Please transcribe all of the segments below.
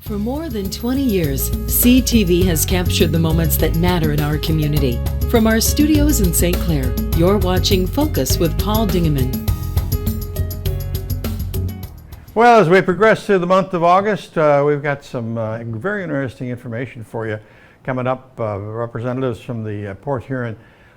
For more than 20 years, CTV has captured the moments that matter in our community. From our studios in St. Clair, you're watching Focus with Paul Dingeman. Well, as we progress through the month of August, we've got some very interesting information for you coming up. Representatives from the Port Huron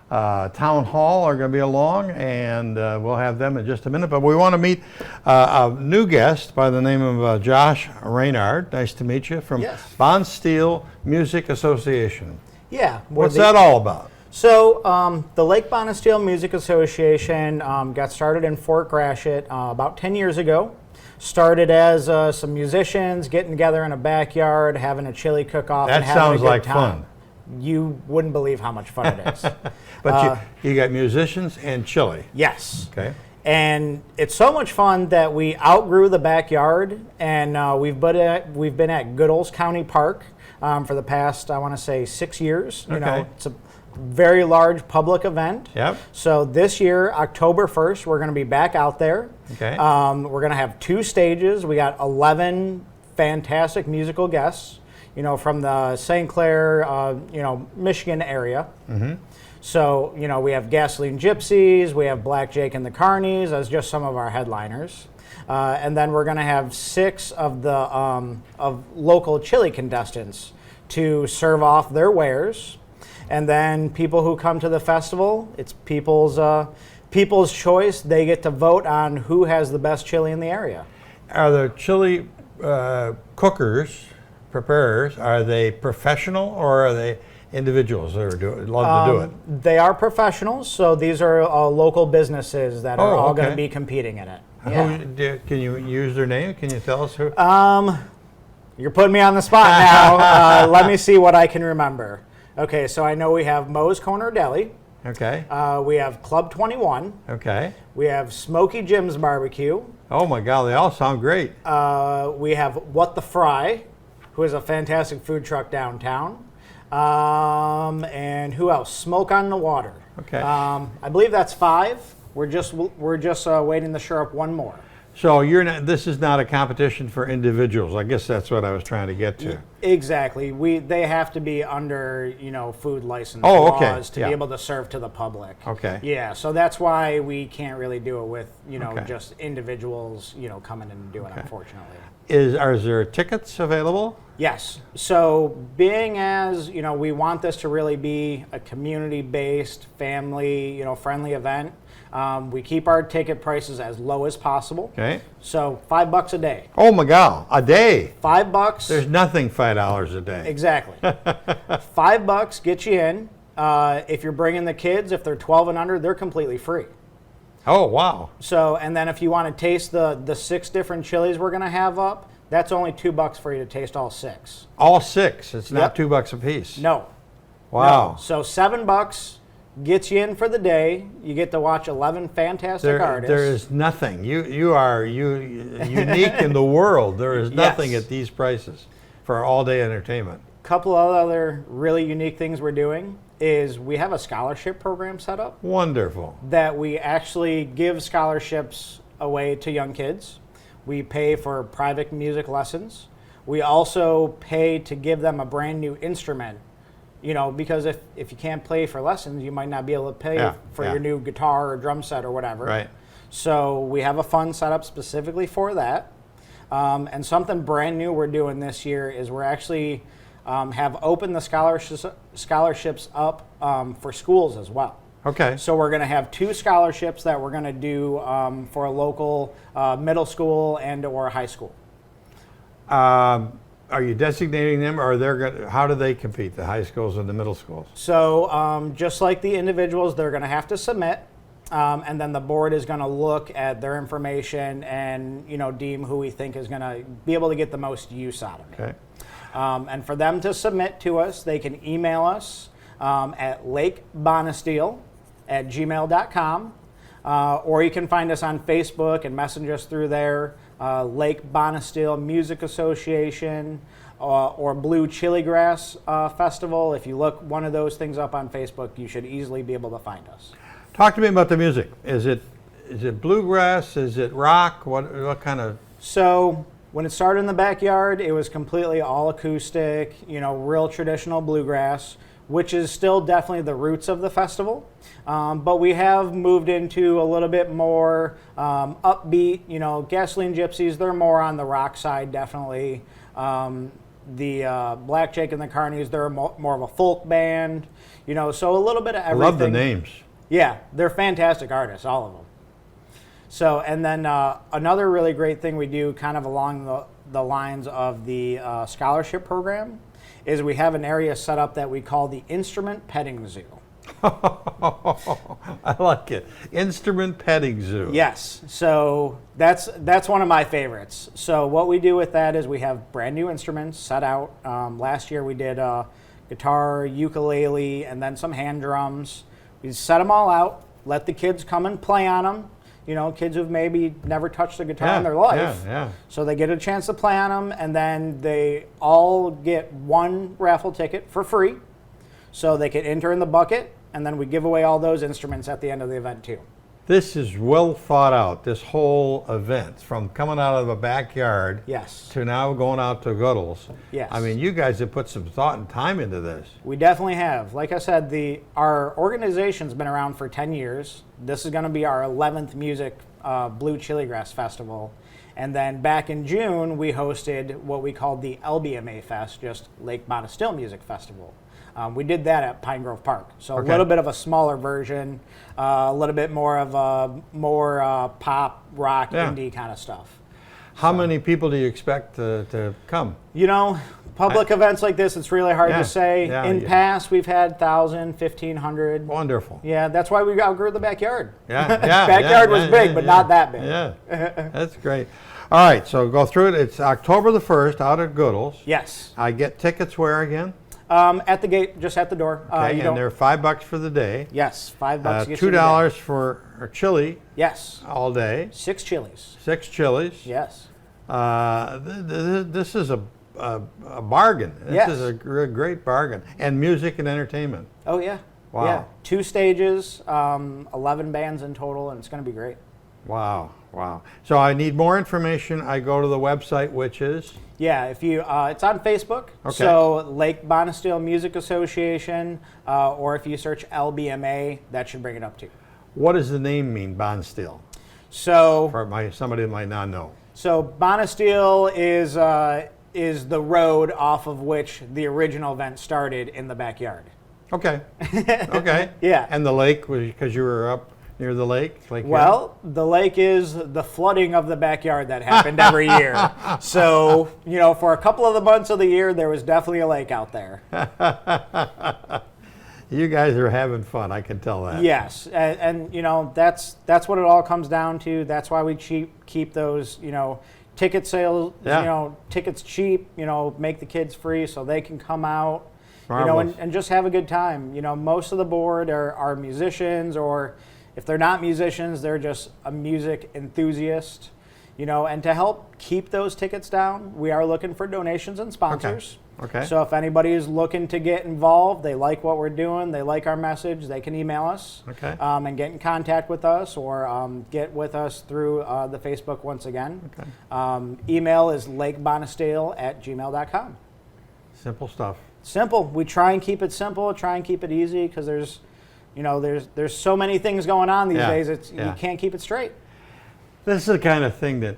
Town Hall are going to be along, and we'll have them in just a minute. But we want to meet a new guest by the name of Josh Reynard. Nice to meet you, from Bond Steel Music Association. Yeah. What's that all about? So the Lake Bonesteel Music Association got started in Fort Gratiot about 10 years ago. Started as some musicians getting together in a backyard, having a chili cook-off, and having a good time. That sounds like fun. You wouldn't believe how much fun it is. But you got musicians and chili. Yes. Okay. And it's so much fun that we outgrew the backyard, and we've been at Good Old County Park for the past, I want to say, 6 years. You know, it's a very large public event. Yep. So this year, October 1st, we're going to be back out there. Okay. We're going to have 2 stages. We got 11 fantastic musical guests, you know, from the St. Clair, Michigan area. Mm-hmm. So, you know, we have Gasoline Gypsies, we have Black Jake and the Carnies as just some of our headliners. And then we're going to have 6 of the of local chili contestants to serve off their wares. And then people who come to the festival, it's people's choice. They get to vote on who has the best chili in the area. Are the chili preparers, are they professional, or are they individuals that love to do it? They are professionals, so these are local businesses that are all going to be competing in it. Yeah. Can you use their name? Can you tell us who? You're putting me on the spot now. Let me see what I can remember. Okay, so I know we have Moe's Corner Deli. Okay. We have Club 21. Okay. We have Smoky Jim's Barbecue. Oh my God, they all sound great. We have What the Fry, who is a fantastic food truck downtown. And who else? Smoke on the Water. Okay. I believe that's 5. We're just waiting to shore up one more. So this is not a competition for individuals. I guess that's what I was trying to get to. Exactly. They have to be under, food license laws to be able to serve to the public. Okay. Yeah. So that's why we can't really do it with, just individuals, coming in and doing it, unfortunately. Are there tickets available? Yes. So being as, we want this to really be a community-based, family, friendly event, we keep our ticket prices as low as possible. Okay. So $5 a day. Oh my God, a day. $5. There's nothing $5 a day. Exactly. $5 gets you in. If you're bringing the kids, if they're 12 and under, they're completely free. Oh, wow. So, and then if you want to taste the 6 different chilies we're going to have up, that's only $2 for you to taste all 6. All 6? It's not $2 a piece? No. Wow. No. So $7 gets you in for the day. You get to watch 11 fantastic artists. There is nothing. You are unique in the world. There is nothing at these prices for all-day entertainment. A couple of other really unique things we're doing is we have a scholarship program set up. Wonderful. That we actually give scholarships away to young kids. We pay for private music lessons. We also pay to give them a brand new instrument. Because if you can't play for lessons, you might not be able to pay for your new guitar or drum set or whatever. Right. So we have a fund set up specifically for that. And something brand new we're doing this year is we're actually have opened the scholarships up for schools as well. Okay. So we're going to have 2 scholarships that we're going to do for a local middle school and or high school. Are you designating them, or how do they compete, the high schools and the middle schools? So just like the individuals, they're going to have to submit, and then the board is going to look at their information and deem who we think is going to be able to get the most use out of it. Okay. And for them to submit to us, they can email us at lakebonesteel@gmail.com, or you can find us on Facebook and message us through there. Lake Bonesteel Music Association or BlueChiliGrass Festival. If you look one of those things up on Facebook, you should easily be able to find us. Talk to me about the music. Is it bluegrass? Is it rock? What kind of? So When it started in the backyard, it was completely all acoustic, real traditional bluegrass, which is still definitely the roots of the festival. But we have moved into a little bit more upbeat, Gasoline Gypsies, they're more on the rock side, definitely. The Blackjack and the Carnies, they're more of a folk band, so a little bit of everything. I love the names. Yeah, they're fantastic artists, all of them. So, and then another really great thing we do kind of along the lines of the scholarship program is we have an area set up that we call the Instrument Petting Zoo. I like it. Instrument Petting Zoo. Yes. So that's one of my favorites. So what we do with that is we have brand new instruments set out. Last year we did guitar, ukulele, and then some hand drums. We set them all out, let the kids come and play on them. Kids who've maybe never touched a guitar in their life. Yeah. So they get a chance to play on them, and then they all get one raffle ticket for free. So they can enter in the bucket, and then we give away all those instruments at the end of the event too. This is well thought out, this whole event, from coming out of a backyard Yes. to now going out to Goodles. Yes. I mean, you guys have put some thought and time into this. We definitely have. Like I said, our organization's been around for 10 years. This is going to be our 11th music BlueChiliGrass Festival. And then back in June, we hosted what we called the LBMA Fest, just Lake Bonestille Music Festival. We did that at Pine Grove Park. So Okay. a little bit of a smaller version, a little bit more of a pop, rock, indie kind of stuff. How many people do you expect to come? Public events like this, it's really hard to say. In Yeah. past, we've had 1,000, 1,500. Wonderful. Yeah, that's why we outgrew the backyard. Yeah, Backyard was big, but not that big. Yeah, that's great. All right, so go through it. It's October the 1st out at Goodles. Yes. I get tickets where again? At the gate, just at the door. Okay, and they're $5 for the day. Yes, $5 to get you $2 for chili Yes. all day. 6 chilies. 6 chilies. Yes. This is a bargain. This Yes. is a great bargain. And music and entertainment. Oh, yeah. Wow. Yeah. 2 stages, 11 bands in total, and it's going to be great. Wow. So I need more information. I go to the website, which is? Yeah, if you, it's on Facebook. Okay. So Lake Bonestille Music Association, or if you search LBMA, that should bring it up too. What does the name mean, Bonestille? So For somebody that might not know. So Bonestille is the road off of which the original event started in the backyard. Okay. Okay. Yeah. And the lake was because you were up near the lake? Well, the lake is the flooding of the backyard that happened every year. So, for a couple of the months of the year, there was definitely a lake out there. You guys are having fun, I can tell that. Yes, and that's what it all comes down to. That's why we keep those, ticket sales, tickets cheap, make the kids free so they can come out, Marvelous. and just have a good time. Most of the board are musicians, or if they're not musicians, they're just a music enthusiast, and to help keep those tickets down, we are looking for donations and sponsors. Okay. So if anybody is looking to get involved, they like what we're doing, they like our message, they can email us and get in contact with us, or get with us through the Facebook once again. Okay. Email is lakebonestille@gmail.com. Simple stuff. Simple. We try and keep it simple, try and keep it easy, because there's so many things going on these days. You can't keep it straight. This is the kind of thing that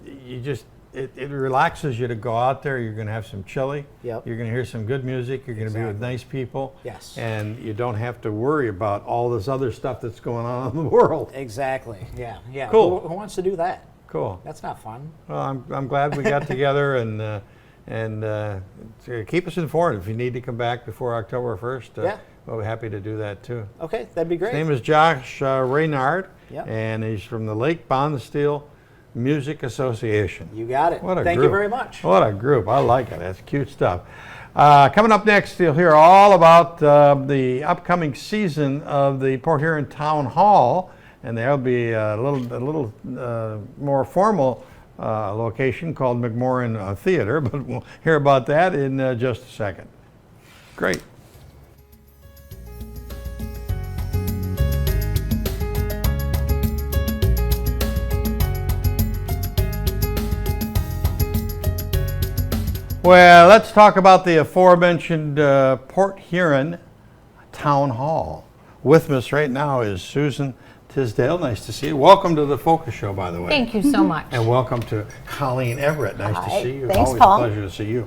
you just it relaxes you to go out there. You're going to have some chili. Yep. You're going to hear some good music. You're going to be with nice people. Yes. And you don't have to worry about all this other stuff that's going on in the world. Exactly. Yeah. Cool. Who wants to do that? Cool. That's not fun. Well, I'm glad we got together and keep us informed if you need to come back before October 1st. We'll be happy to do that too. Okay, that'd be great. His name is Josh Reynard, Yep. and he's from the Lake Bonestille Music Association. You got it. What a Thank group. you very much. What a group. I like it. That's cute stuff. Coming up next, you'll hear all about the upcoming season of the Port Huron Town Hall, and there'll be a little more formal location called McMorran Theater, but we'll hear about that in just a second. Great. Well, let's talk about the aforementioned Port Huron Town Hall. With us right now is Susan Tisdale. Nice to see you. Welcome to the Focus Show, by the way. Thank you so much. And welcome to Colleen Everett. Nice to see you. Thanks, Always Paul. a pleasure to see you.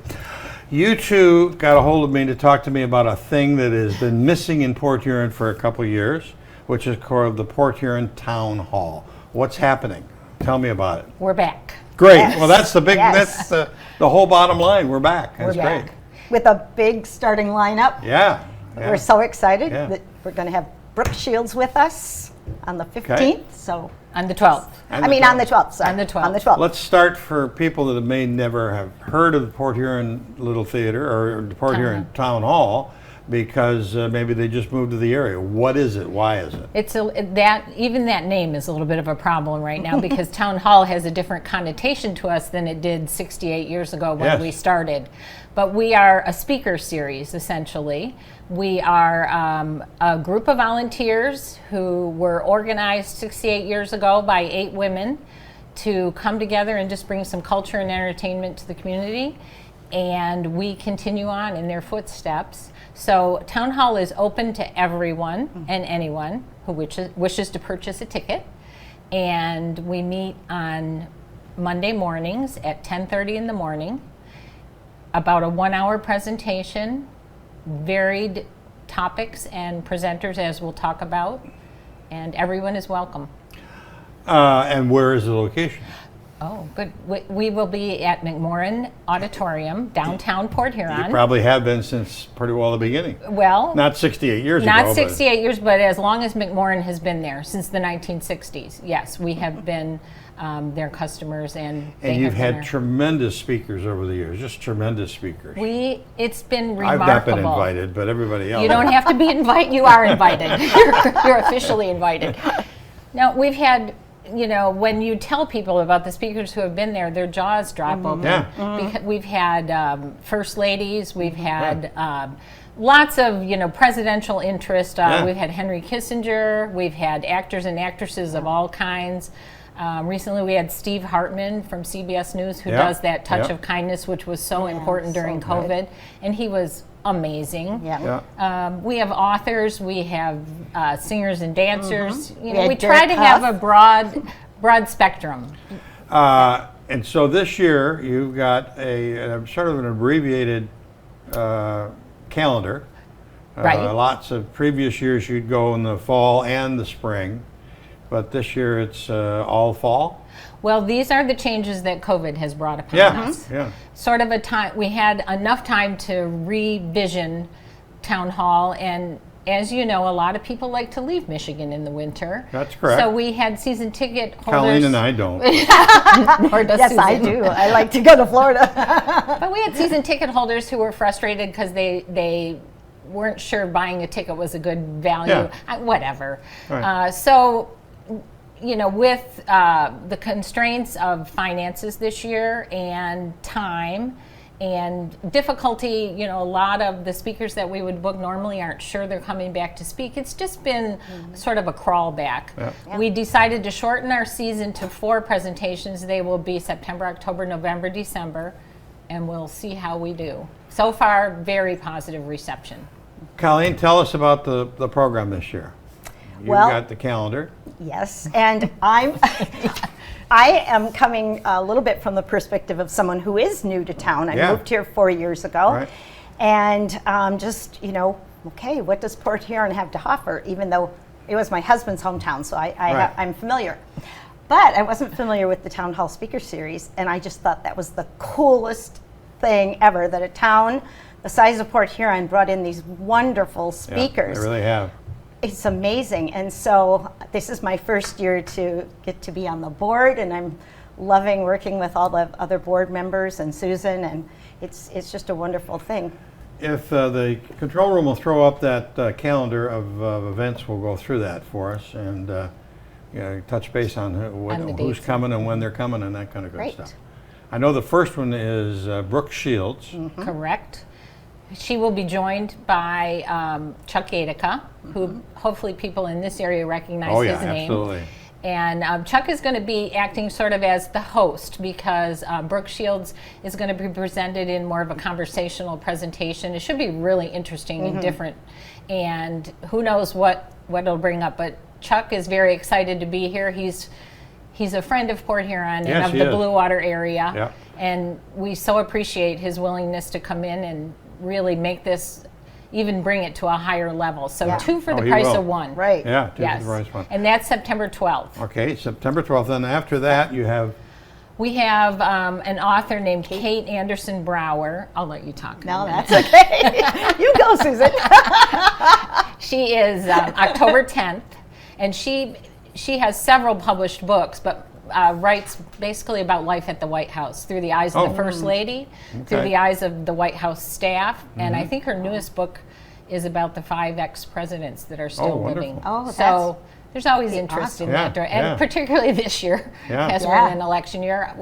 You two got a hold of me to talk to me about a thing that has been missing in Port Huron for a couple of years, which is called the Port Huron Town Hall. What's happening? Tell me about it. We're back. Great. Yes. Well, that's the big, Yes. that's the whole bottom line. We're back. That's We're great. back with a big starting lineup. Yeah. We're so excited Yeah. that we're going to have Brooke Shields with us on the 15th. So, On the 12th. And I mean, on the 12th. Sorry. On the 12th. On the 12th. Let's start for people that may never have heard of the Port Huron Little Theater or the Port Huron Town Hall, because maybe they just moved to the area. What is it? Why is it? It's even that name is a little bit of a problem right now because Town Hall has a different connotation to us than it did 68 years ago when Yes. we started. But we are a speaker series, essentially. We are a group of volunteers who were organized 68 years ago by 8 women to come together and just bring some culture and entertainment to the community. And we continue on in their footsteps. So Town Hall is open to everyone and anyone who wishes to purchase a ticket. And we meet on Monday mornings at 10:30 in the morning. About a 1-hour presentation, varied topics and presenters as we'll talk about. And everyone is welcome. And where is the location? Oh, good. We will be at McMorran Auditorium, downtown Port You Huron. probably have been since pretty well the beginning. Well, Not 68 years ago. not but- 68 years, but as long as McMorran has been there, since the 1960s. Yes, we have been their customers, and they And you've have been had our- tremendous speakers over the years, just tremendous speakers. It's been I've remarkable. not been invited, but everybody else. You don't have to be invited. You are invited. You're officially invited. Now, we've had, when you tell people about the speakers who have been there, their jaws drop open. Yeah. Because we've had first ladies, we've had lots of, presidential interest. Yeah. We've had Henry Kissinger, we've had actors and actresses of all kinds. Recently, we had Steve Hartman from CBS News, who Yeah. does that touch Yeah. of kindness, which was so important so during good. COVID, and he was amazing. Yeah. Yeah. We have authors, we have singers and dancers. We had We try Derek to have Huff. a broad spectrum. And so this year you've got a sort of an abbreviated calendar. Right. Lots of previous years you'd go in the fall and the spring, but this year it's all fall. Well, these are the changes that COVID has brought upon Yeah. us. Yeah. Sort of a time, we had enough time to revision Town Hall, and as you know, a lot of people like to leave Michigan in the winter. That's correct. So we had season ticket holders. Colleen and I don't. Nor does Yes, I Susan. do. I like to go to Florida. But we had season ticket holders who were frustrated because they weren't sure buying a ticket was a good value. Yeah. Whatever. Right. So, with the constraints of finances this year and time and difficulty, a lot of the speakers that we would book normally aren't sure they're coming back to speak. It's just been sort of a crawl back. Yeah. We decided to shorten our season to 4 presentations. They will be September, October, November, December, and we'll see how we do. So far, very positive reception. Colleen, tell us about the program this year. You've Well- got the calendar. Yes, and I am coming a little bit from the perspective of someone who is new to town. I Yeah. moved here 4 years ago, Right. and just okay, what does Port Huron have to offer? Even though it was my husband's hometown, so Right. I'm familiar. But I wasn't familiar with the Town Hall Speaker Series, and I just thought that was the coolest thing ever, that a town the size of Port Huron brought in these wonderful speakers. Yeah, they really have. It's amazing. And so this is my first year to get to be on the board, and I'm loving working with all the other board members and Susan, and it's just a wonderful thing. If the control room will throw up that calendar of events, we'll go through that for us and touch base on the who's dates. coming and when they're coming and that kind of good Great. stuff. I know the first one is Brooke Shields. Correct. She will be joined by Chuck Gatica, who hopefully people in this area recognize Oh, yeah, his name. absolutely. And Chuck is going to be acting sort of as the host because Brooke Shields is going to be presented in more of a conversational presentation. It should be really interesting and different. And who knows what it'll bring up. But Chuck is very excited to be here. He's a friend of Port Huron and of the Blue Water area. Yeah. And we so appreciate his willingness to come in and really make this, even bring it to a higher level. So 2 for the price of 1. Right. Yeah, 2 for the price of 1. And that's September 12th. Okay, September 12th. Then after that, you have... We have an author named Kate Anderson Brower. I'll let you talk. No, that's okay. You go, Susan. She is October 10th, and she has several published books, but writes basically about life at the White House through the eyes of the First Lady, through the eyes of the White House staff, and I think her newest book is about the 5 ex-presidents that are still living. Oh, so there's always interest in that, and particularly this year, as we're in an election year,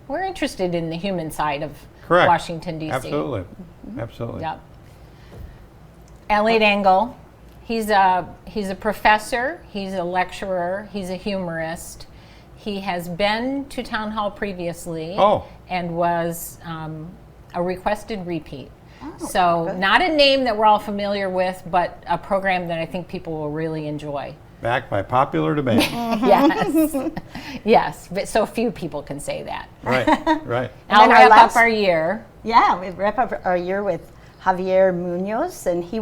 we're interested in the human side of Washington, D.C. Absolutely. Absolutely. Yep. Elliot Engel, he's a professor, he's a lecturer, he's a humorist. He has been to Town Hall previously and was a requested repeat. So not a name that we're all familiar with, but a program that I think people will really enjoy. Backed by popular demand. Yes. Yes, but so few people can say that. Right, right. I'll wrap up our year. Yeah, we wrap up our year with Javier Munoz, and he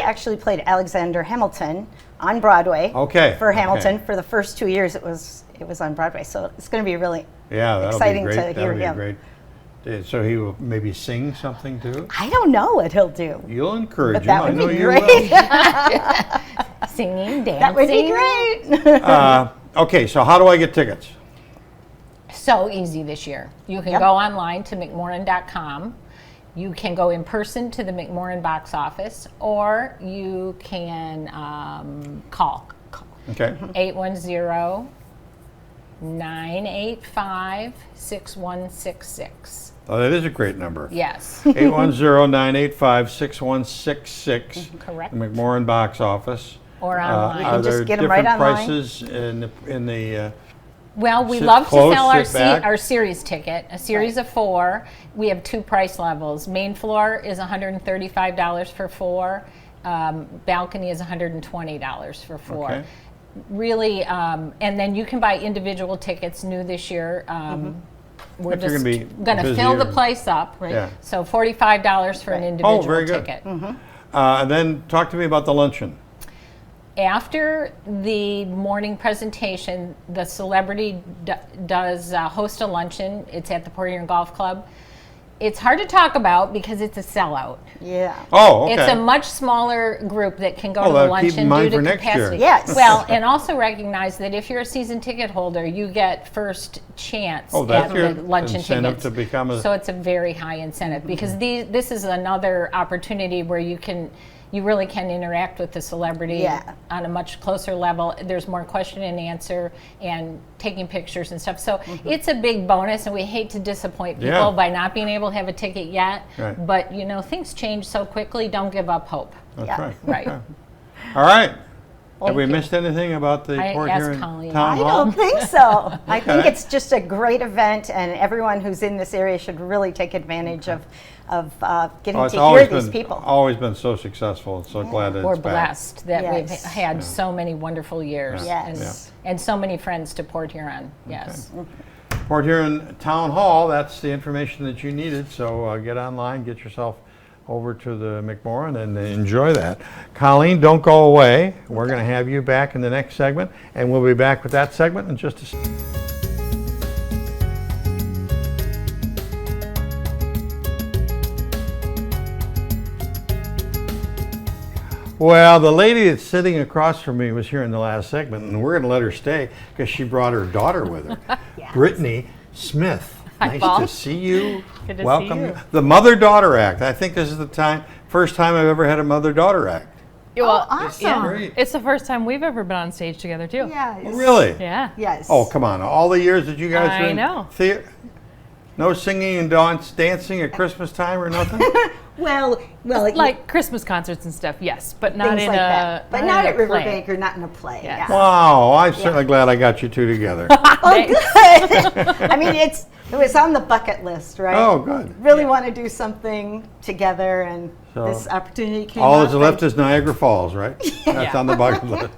actually played Alexander Hamilton on Broadway. For Hamilton for the first 2 years. It was on Broadway, so it's going to be really exciting to hear him. Great. So he will maybe sing something too? I don't know what he'll do. You'll encourage him. That would be great. Singing, dancing. That would be great. Okay, so how do I get tickets? So easy this year. You can go online to McMorran.com. You can go in person to the McMorran box office, or you can call. Okay. 810-985-6166. Oh, that is a great number. Yes. 810-985-6166. Correct. The McMorran box office. Or online. Are there just get 'em right different online. prices in the Well, we sit love to close, sell sit back? our series ticket, a series of 4. We have 2 price levels. Main floor is $135 for 4. Balcony is $120 for 4. Okay. Really, and then you can buy individual tickets new this year. We're If you're just gonna be going to fill the busier. place up. Right? Yeah. So $45 for an individual very good. ticket. and then talk to me about the luncheon. After the morning presentation, the celebrity does host a luncheon. It's at the Port Huron Golf Club. It's hard to talk about because it's a sellout. Yeah. Oh, okay. It's a much smaller group that can go to the that'll keep in luncheon mind due for to next year. capacity. Yes. Well, and also recognize that if you're a season ticket holder, you get first chance that's at your the luncheon incentive tickets. to become a... So it's a very high incentive because this is another opportunity where you really can interact with the celebrity on a much closer level. There's more question and answer and taking pictures and stuff. So it's a big bonus, and we hate to disappoint people by not being able to have a ticket yet. Right. But things change so quickly. Don't give up hope. That's right. Right. Okay. All right. Have we you. missed anything about the I Port asked Huron Colleen. Town I Hall? don't think so. I think it's just a great event, and everyone who's in this area should really take advantage of getting It's to hear these been, people. always been so successful. So glad that We're it's back. blessed that we've had so many wonderful years Yes. and so many friends to Port Huron. Yes. Port Huron Town Hall, that's the information that you needed. So get online, get yourself over to the McMorran and enjoy that. Colleen, don't go away. We're going to have you back in the next segment, and we'll be back with that segment in just a second. Well, the lady that's sitting across from me was here in the last segment, and we're going to let her stay because she brought her daughter with her, Brittany Smith. Nice to see you. Good to Welcome. see you. The Mother-Daughter Act. I think this is the first time I've ever had a Mother-Daughter Act. Well, awesome. Great. it's the first time we've ever been on stage together, too. Yes. Oh, really? Yeah. Yes. Oh, come on. All the years that you guys were I in know. theater. No singing and dancing at Christmas time or nothing? Well, Like Christmas concerts and stuff, yes, but not things in like a that. But not in at a play. Riverbank or not in a play. Yes. Yeah. Wow, I'm certainly glad I got you two together. Oh, good. I mean, it was on the bucket list, right? Oh, good. Really want to do something together, and So, this opportunity came All up. that's left is Niagara Falls, right? That's on the bucket list.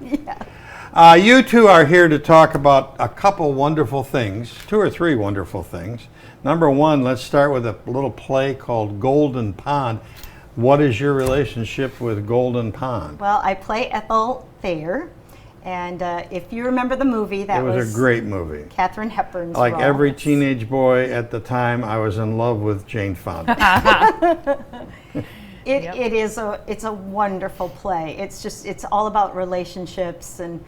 Yeah. You two are here to talk about a couple wonderful things, 2 or 3 wonderful things. Number one, let's start with a little play called Golden Pond. What is your relationship with Golden Pond? Well, I play Ethel Thayer, and if you remember the movie, that It was a great movie. Katharine Hepburn's Like role. every teenage boy at the time, I was in love with Jane Fonda. It's a wonderful play. It's all about relationships and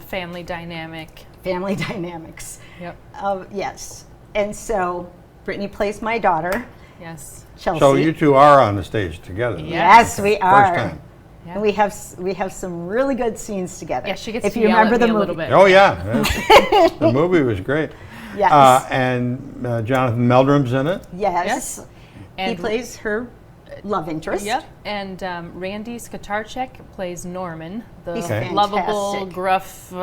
Family dynamic. family dynamics. Yep. Yes, and so Brittany plays my daughter, Yes. Chelsea. So you two are on the stage together. then? Yes, we are. First time. Yeah. And we have some really good scenes together. Yeah, she gets if to you yell remember at the me a movie. little bit. Oh yeah, the movie was great. Yes. And Jonathan Meldrum's in it. Yes. Yes. He And- plays her love interest. Yep. And Randy Skatarchek plays Norman, the He's lovable, fantastic. gruff,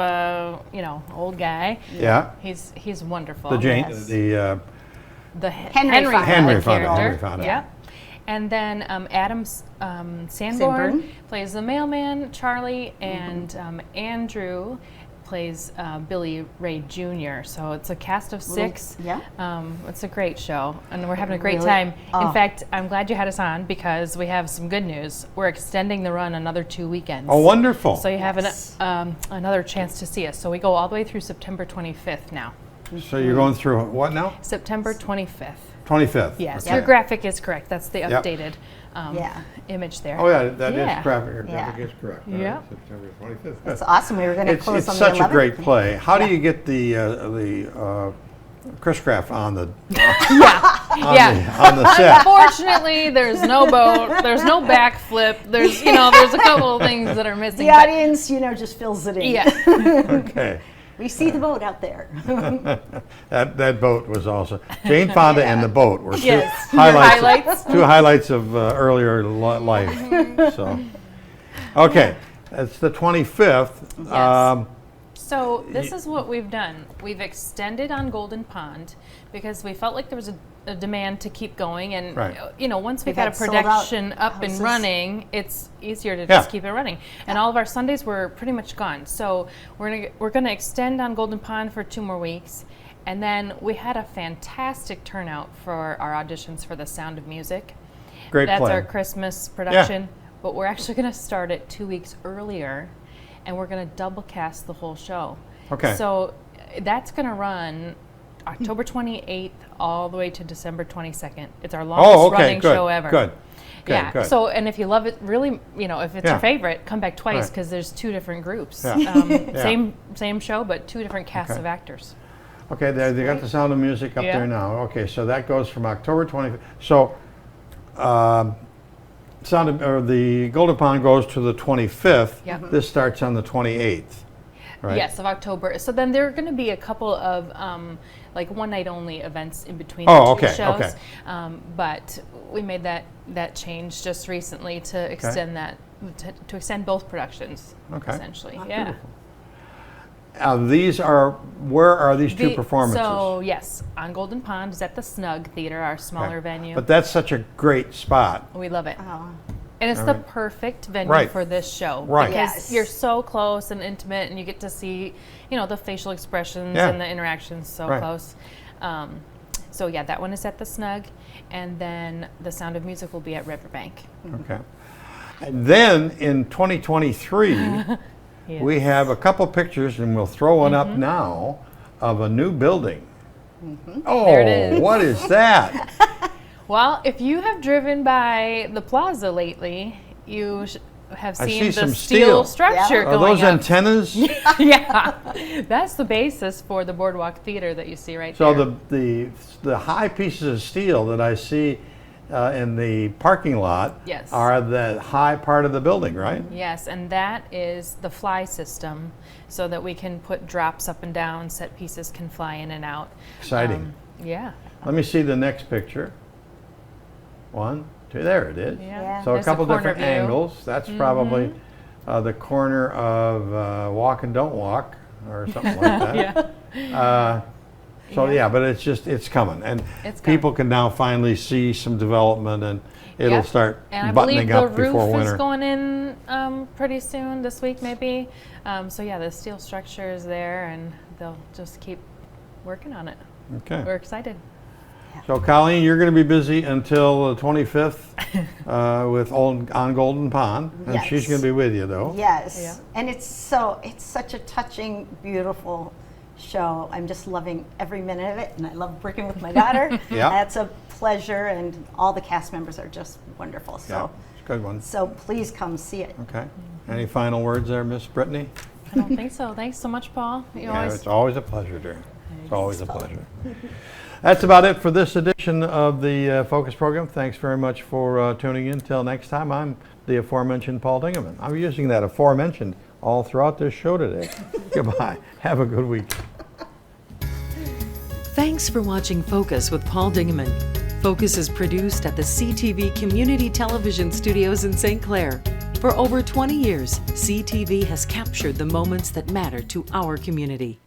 old guy. Yeah. He's wonderful. The Jane, Yes. The Henry Fonda. Henry Fonda, character. Henry Fonda. Yeah. And then Adam Sanborn Sanborn. plays the mailman, Charlie, and Andrew plays Billy Ray Jr. So it's a cast of 6. yeah. It's a great show, and we're having a great Really? time. Oh. In fact, I'm glad you had us on because we have some good news. We're extending the run another 2 weekends. Oh, wonderful. So you have Yes. another chance to see us. So we go all the way through September 25th now. So you're going through what now? September 25th. 25th. Yes, Okay. your graphic is correct. That's the Yep. updated Yeah. image there. Oh yeah, that is Yeah. graphic. Your Yeah. graphic is correct. All Yeah. right, September 25th. It's awesome. We were going to It's close on such the 11th. a great play. How Yeah. do you get the Chris Craft on the Yeah. on the set? Unfortunately, there's no boat. There's no backflip. There's there's a couple of things that are missing. The but- audience, just fills it in. Yeah. Okay. We see the boat out there. That boat was also Jane Fonda and the boat were two Yes. highlights. Two highlights of earlier life. So, okay, it's the 25th. Yes. So this is what we've done. We've extended on Golden Pond because we felt like there was a demand to keep going, and Right. once we We've got a had sold out production up and houses. running, it's easier to Yeah. just keep it running. And all of our Sundays were pretty much gone. So we're gonna extend on Golden Pond for 2 more weeks, and then we had a fantastic turnout for our auditions for The Sound of Music. Great That's play. our Christmas production, but we're actually going to start it 2 weeks earlier, and we're going to double cast the whole show. Okay. So that's going to run October 28th all the way to December 22nd. It's our longest Oh, okay, running good, show ever. good. Yeah. good. So, and if you love it, really, if it's Yeah. your favorite, come back twice Right. because there's 2 different groups. Yeah. Same show, but 2 different casts Okay. of acters. Okay, they got the Sound of Music up Yeah. there now. Okay, so that goes from October 25th. So, the Golden Pond goes to the 25th. Yeah. This starts on the 28th, right? Yes, of October. So then there are going to be a couple of like one night only events in between Oh, the 2 okay, shows. okay. But we made that change just recently to extend that to extend both productions. Okay. Essentially, yeah. Where are these 2 performances? So yes, on Golden Pond is at the Snug Theater, our smaller venue. But that's such a great spot. We love it. Oh. And it's All the right. perfect venue Right. for this show. Right. Because Yes. you're so close and intimate, and you get to see, the facial expressions Yeah. and the interactions so Right. close. So yeah, that one is at the Snug, and then The Sound of Music will be at Riverbank. Okay. And then in 2023, Yes. we have a couple pictures, and we'll throw one Mm-hmm. up now, of a new building. Oh, There it is. what is that? Well, if you have driven by the plaza lately, you have I seen see the some steel steel. structure Yeah. Are going those up. antennas? Yeah, that's the basis for the Boardwalk Theater that you see right So there. the high pieces of steel that I see in the parking lot Yes. are the high part of the building, right? Yes, and that is the fly system, so that we can put drops up and down, set pieces can fly in and out. Exciting. Yeah. Let me see the next picture. 1, 2, there it is. Yeah. So a There's the couple corner different view. angles. That's probably the corner of Walk and Don't Walk or something like that. So yeah, but it's coming, and It's people can now finally see some development, and it'll Yep. start And I buttoning believe the up before roof winter. is going in pretty soon, this week maybe. So yeah, the steel structure is there, and they'll just keep working on it. Okay. We're excited. So Colleen, you're going to be busy until the 25th with on Golden Pond, and she's Yes. going to be with you though. Yes. Yeah. And it's such a touching, beautiful show. I'm just loving every minute of it, and I love working with my daughter. Yeah. That's a pleasure, and all the cast members are just wonderful. Yeah, So, it's a good one. so please come see it. Okay. Any final words there, Miss Brittany? I don't think so. Thanks so much, Paul. You Yeah, always it's always a pleasure, dear. It's always a pleasure. That's about it for this edition of the Focus program. Thanks very much for tuning in. Till next time, I'm the aforementioned Paul Dingerman. I'm using that aforementioned all throughout this show today. Goodbye. Have a good week. Thanks for watching Focus with Paul Dingerman. Focus is produced at the CTV Community Television Studios in St. Clair. For over 20 years, CTV has captured the moments that matter to our community.